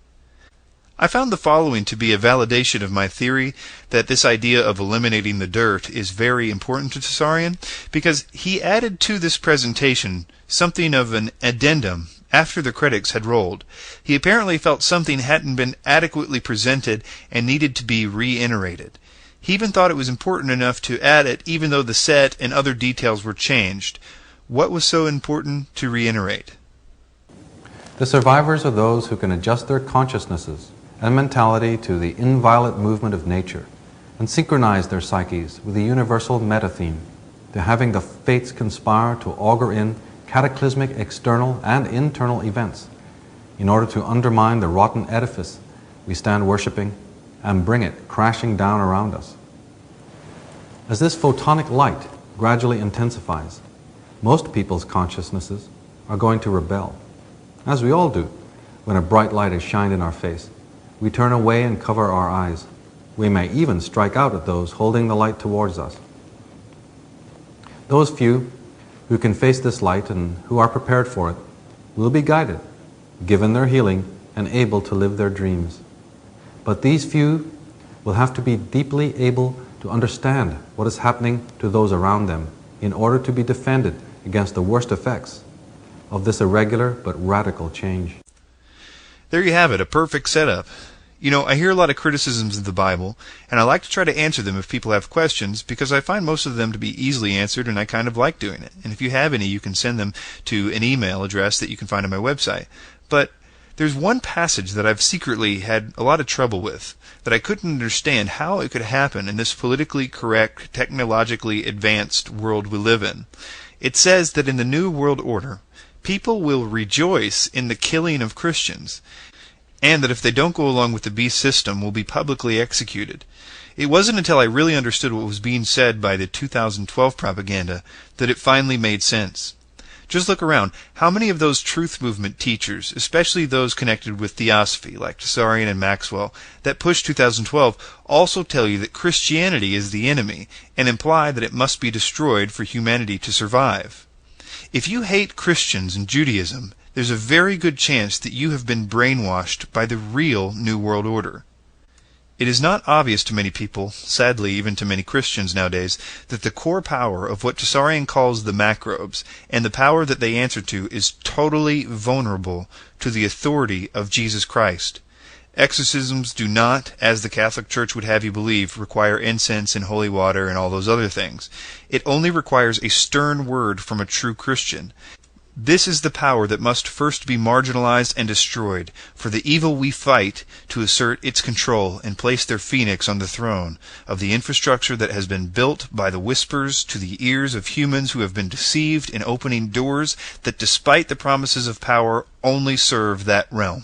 I found the following to be a validation of my theory that this idea of eliminating the dirt is very important to Tsarion, because he added to this presentation something of an addendum after the credits had rolled. He apparently felt something hadn't been adequately presented and needed to be reiterated. He even thought it was important enough to add it even though the set and other details were changed. What was so important to reiterate? The survivors are those who can adjust their consciousnesses and mentality to the inviolate movement of nature and synchronize their psyches with the universal meta-theme, to having the fates conspire to augur in cataclysmic external and internal events in order to undermine the rotten edifice we stand worshipping and bring it crashing down around us. As this photonic light gradually intensifies, most people's consciousnesses are going to rebel, as we all do when a bright light is shined in our face. We turn away and cover our eyes. We may even strike out at those holding the light towards us. Those few who can face this light and who are prepared for it will be guided, given their healing, and able to live their dreams. But these few will have to be deeply able to understand what is happening to those around them in order to be defended against the worst effects of this irregular but radical change. There you have it, a perfect setup. You know, I hear a lot of criticisms of the Bible, and I like to try to answer them if people have questions, because I find most of them to be easily answered, and I kind of like doing it. And if you have any, you can send them to an email address that you can find on my website. But there's one passage that I've secretly had a lot of trouble with, that I couldn't understand how it could happen in this politically correct, technologically advanced world we live in. It says that in the New World Order, people will rejoice in the killing of Christians, and that if they don't go along with the beast system, will be publicly executed. It wasn't until I really understood what was being said by the 2012 propaganda that it finally made sense. Just look around. How many of those truth movement teachers, especially those connected with theosophy, like Tsarion and Maxwell, that push 2012, also tell you that Christianity is the enemy, and imply that it must be destroyed for humanity to survive? If you hate Christians and Judaism, there's a very good chance that you have been brainwashed by the real New World Order. It is not obvious to many people, sadly even to many Christians nowadays, that the core power of what Tsarion calls the macrobes, and the power that they answer to, is totally vulnerable to the authority of Jesus Christ. Exorcisms do not, as the Catholic Church would have you believe, require incense and holy water and all those other things. It only requires a stern word from a true Christian. This is the power that must first be marginalized and destroyed, for the evil we fight to assert its control and place their phoenix on the throne of the infrastructure that has been built by the whispers to the ears of humans who have been deceived in opening doors that, despite the promises of power, only serve that realm.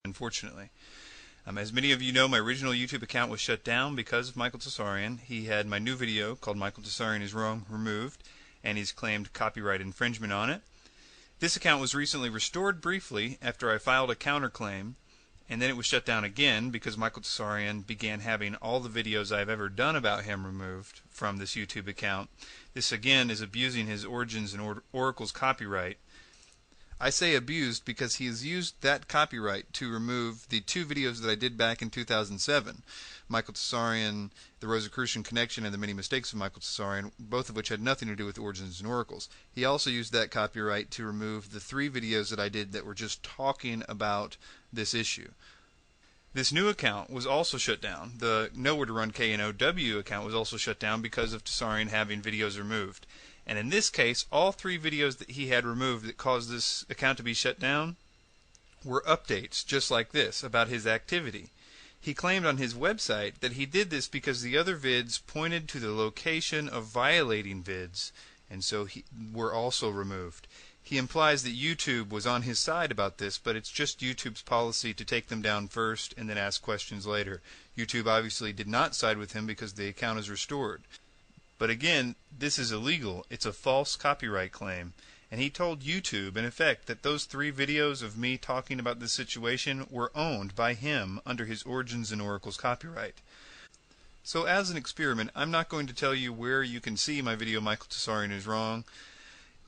Unfortunately. As many of you know, my original YouTube account was shut down because of Michael Tsarion. He had my new video called Michael Tsarion is Wrong removed, and he's claimed copyright infringement on it. This account was recently restored briefly after I filed a counterclaim, and then it was shut down again because Michael Tsarion began having all the videos I've ever done about him removed from this YouTube account. This again is abusing his Origins and Oracle's copyright. I say abused because he has used that copyright to remove the two videos that I did back in 2007, Michael Tsarion, the Rosicrucian Connection, and the Many Mistakes of Michael Tsarion, both of which had nothing to do with Origins and Oracles. He also used that copyright to remove the 3 videos that I did that were just talking about this issue. This new account was also shut down. The Nowhere to Run KNOW account was also shut down because of Tsarion having videos removed. And in this case, all 3 videos that he had removed that caused this account to be shut down were updates just like this about his activity. He claimed on his website that he did this because the other vids pointed to the location of violating vids, and so were also removed. He implies that YouTube was on his side about this, but it's just YouTube's policy to take them down first and then ask questions later. YouTube obviously did not side with him because the account is restored. But again, this is illegal. It's a false copyright claim, And he told YouTube, in effect, that those 3 videos of me talking about this situation were owned by him under his Origins and Oracles copyright. So as an experiment, I'm not going to tell you where you can see my video Michael Tsarion is Wrong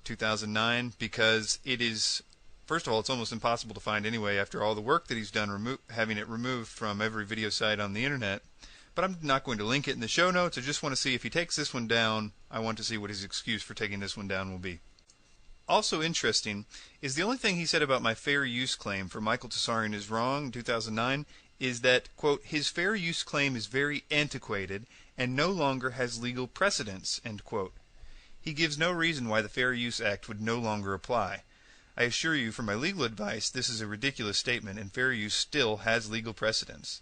2009, because it is, first of all, it's almost impossible to find anyway after all the work that he's done having it removed from every video site on the internet. But I'm not going to link it in the show notes. I just want to see if he takes this one down. I want to see what his excuse for taking this one down will be. Also interesting is the only thing he said about my fair use claim for Michael Tsarion is Wrong 2009 is that, quote, his fair use claim is very antiquated and no longer has legal precedence, end quote. He gives no reason why the Fair Use Act would no longer apply. I assure you, from my legal advice, this is a ridiculous statement, and fair use still has legal precedence.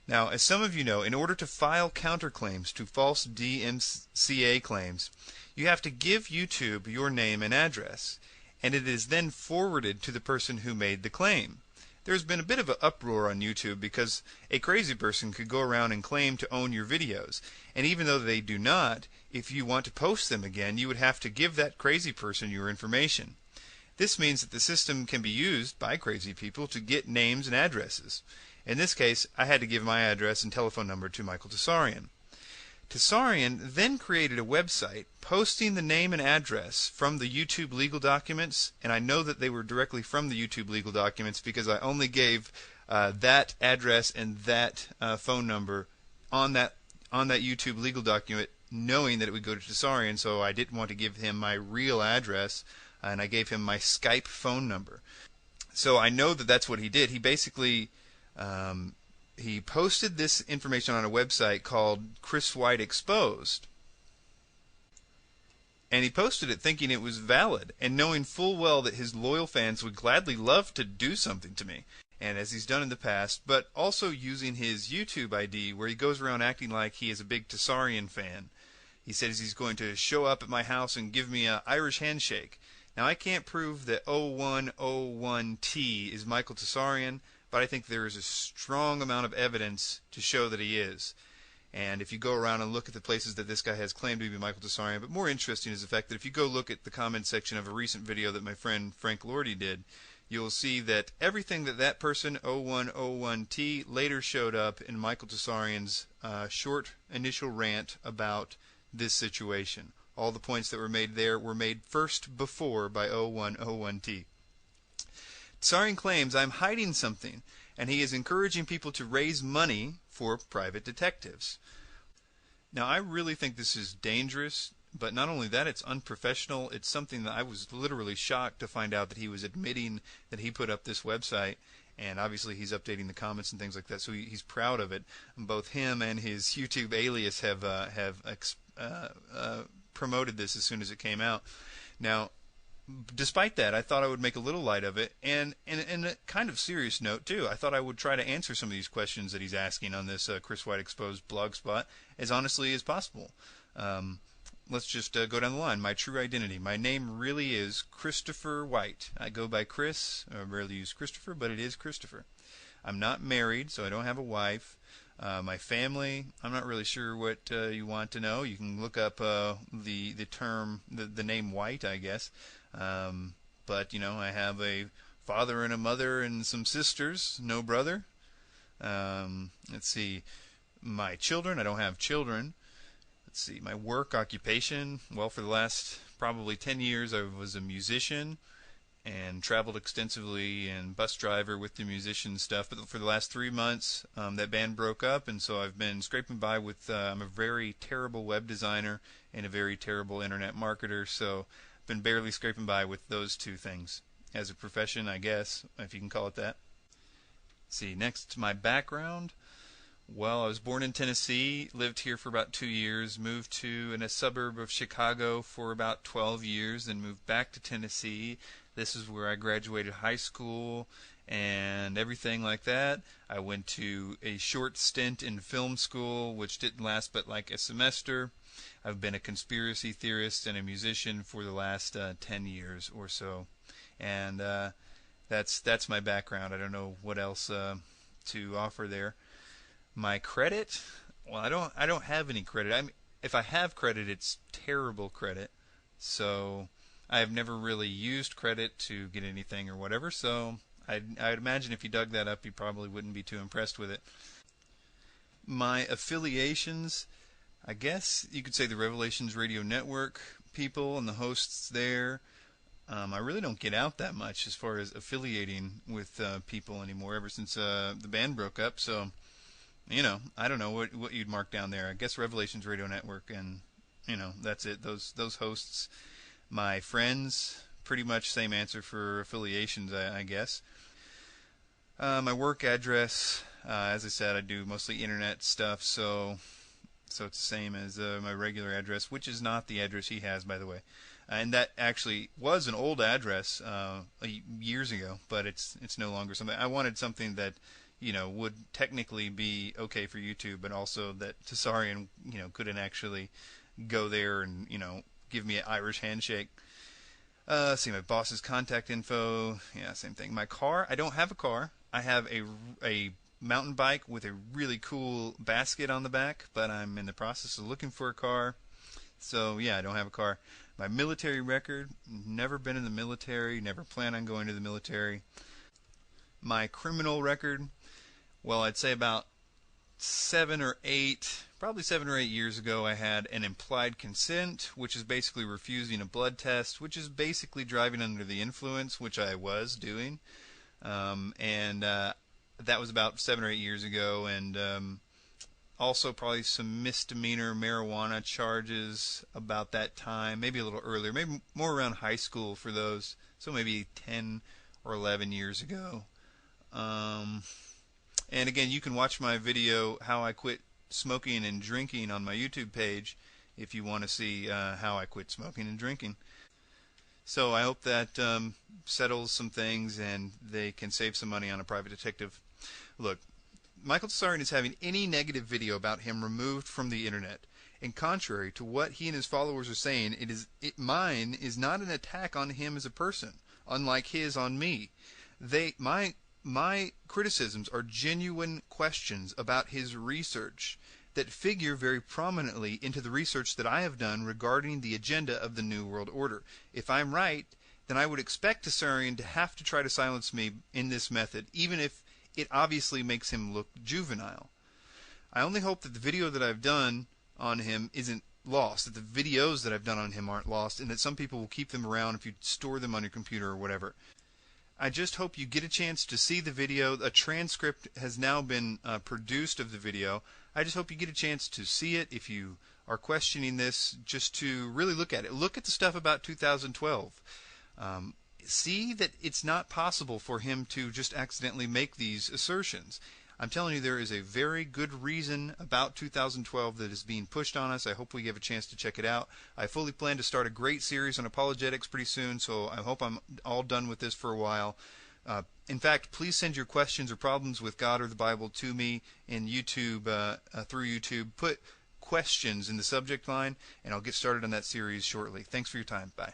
Now, as some of you know, in order to file counterclaims to false DMCA claims, you have to give YouTube your name and address, and it is then forwarded to the person who made the claim. There's been a bit of an uproar on YouTube because a crazy person could go around and claim to own your videos, and even though they do not, if you want to post them again, you would have to give that crazy person your information. This means that the system can be used by crazy people to get names and addresses. In this case, I had to give my address and telephone number to Michael Tsarion. Tsarion then created a website posting the name and address from the YouTube legal documents, and I know that they were directly from the YouTube legal documents because I only gave that address and that phone number on that YouTube legal document, knowing that it would go to Tsarion, so I didn't want to give him my real address, and I gave him my Skype phone number. So I know that that's what he did. He basically he posted this information on a website called Chris White Exposed. And he posted it thinking it was valid, and knowing full well that his loyal fans would gladly love to do something to me, and as he's done in the past, but also using his YouTube ID where he goes around acting like he is a big Tsarion fan. He says he's going to show up at my house and give me an Irish handshake. Now, I can't prove that 0101T is Michael Tsarion, but I think there is a strong amount of evidence to show that he is. And if you go around and look at the places that this guy has claimed to be Michael Tsarion, but more interesting is the fact that if you go look at the comment section of a recent video that my friend Frank Lordy did, you'll see that everything that person, 0101T, later showed up in Michael Tsarion's short initial rant about this situation. All the points that were made there were made first before by 0101T. Tsarion claims I'm hiding something, and he is encouraging people to raise money for private detectives. Now, I really think this is dangerous, but not only that, it's unprofessional. It's something that I was literally shocked to find out that he was admitting that he put up this website, and obviously he's updating the comments and things like that, so he's proud of it. Both him and his YouTube alias have promoted this as soon as it came out. Now, despite that, I thought I would make a little light of it, and in a kind of serious note, too. I thought I would try to answer some of these questions that he's asking on this Chris White Exposed blog spot as honestly as possible. Let's just go down the line. My true identity. My name really is Christopher White. I go by Chris. I rarely use Christopher, but it is Christopher. I'm not married, so I don't have a wife. My family, I'm not really sure what you want to know. You can look up the name White, I guess. But, you know, I have a father and a mother and some sisters, no brother. Let's see, my children, I don't have children. Let's see, my work occupation, well, for the last probably 10 years I was a musician and traveled extensively and bus driver with the musician stuff. But for the last 3 months, that band broke up, and so I've been scraping by with, I'm a very terrible web designer and a very terrible internet marketer, so I've been barely scraping by with those two things. As a profession, I guess, if you can call it that. Let's see, next, my background. Well, I was born in Tennessee, lived here for about 2 years, moved to in a suburb of Chicago for about 12 years, then moved back to Tennessee. This is where I graduated high school and everything like that. I went to a short stint in film school, which didn't last but like a semester. I've been a conspiracy theorist and a musician for the last 10 years or so. And that's my background. I don't know what else to offer there. My credit? Well, I don't have any credit. I mean, if I have credit, it's terrible credit. So I have never really used credit to get anything or whatever, so I'd imagine if you dug that up, you probably wouldn't be too impressed with it. My affiliations, I guess you could say the Revelations Radio Network people and the hosts there. I really don't get out that much as far as affiliating with people anymore ever since the band broke up. So, I don't know what you'd mark down there. I guess Revelations Radio Network, and that's it. Those hosts, my friends, pretty much same answer for affiliations, I guess. My work address, as I said, I do mostly internet stuff, so it's the same as my regular address, which is not the address he has, by the way. And that actually was an old address years ago, but it's no longer something. I wanted something that would technically be okay for YouTube, but also that Tsarion couldn't actually go there and give me an Irish handshake. See my boss's contact info. Yeah, same thing. My car. I don't have a car. I have a mountain bike with a really cool basket on the back, but I'm in the process of looking for a car. So yeah, I don't have a car. My military record. Never been in the military. Never plan on going to the military. My criminal record. Well, I'd say about 7 or 8 years ago, I had an implied consent, which is basically refusing a blood test, which is basically driving under the influence, which I was doing. That was about 7 or 8 years ago, and also probably some misdemeanor marijuana charges about that time, maybe a little earlier, maybe more around high school for those, so maybe 10 or 11 years ago. And again, you can watch my video, How I Quit Smoking and Drinking, on my YouTube page if you want to see how I quit smoking and drinking. So I hope that settles some things and they can save some money on a private detective. Look, Michael Tsarion is having any negative video about him removed from the internet. And contrary to what he and his followers are saying, mine is not an attack on him as a person, unlike his on me. My criticisms are genuine questions about his research that figure very prominently into the research that I have done regarding the agenda of the New World Order. If I'm right, then I would expect Tsarion to have to try to silence me in this method, even if it obviously makes him look juvenile. I only hope that the video that I've done on him isn't lost, that the videos that I've done on him aren't lost, and that some people will keep them around if you store them on your computer or whatever. I just hope you get a chance to see the video. A transcript has now been produced of the video. I just hope you get a chance to see it if you are questioning this, just to really look at it. Look at the stuff about 2012. See that it's not possible for him to just accidentally make these assertions. I'm telling you, there is a very good reason about 2012 that is being pushed on us. I hope we have a chance to check it out. I fully plan to start a great series on apologetics pretty soon, so I hope I'm all done with this for a while. In fact, please send your questions or problems with God or the Bible to me in YouTube, through YouTube. Put questions in the subject line, and I'll get started on that series shortly. Thanks for your time. Bye.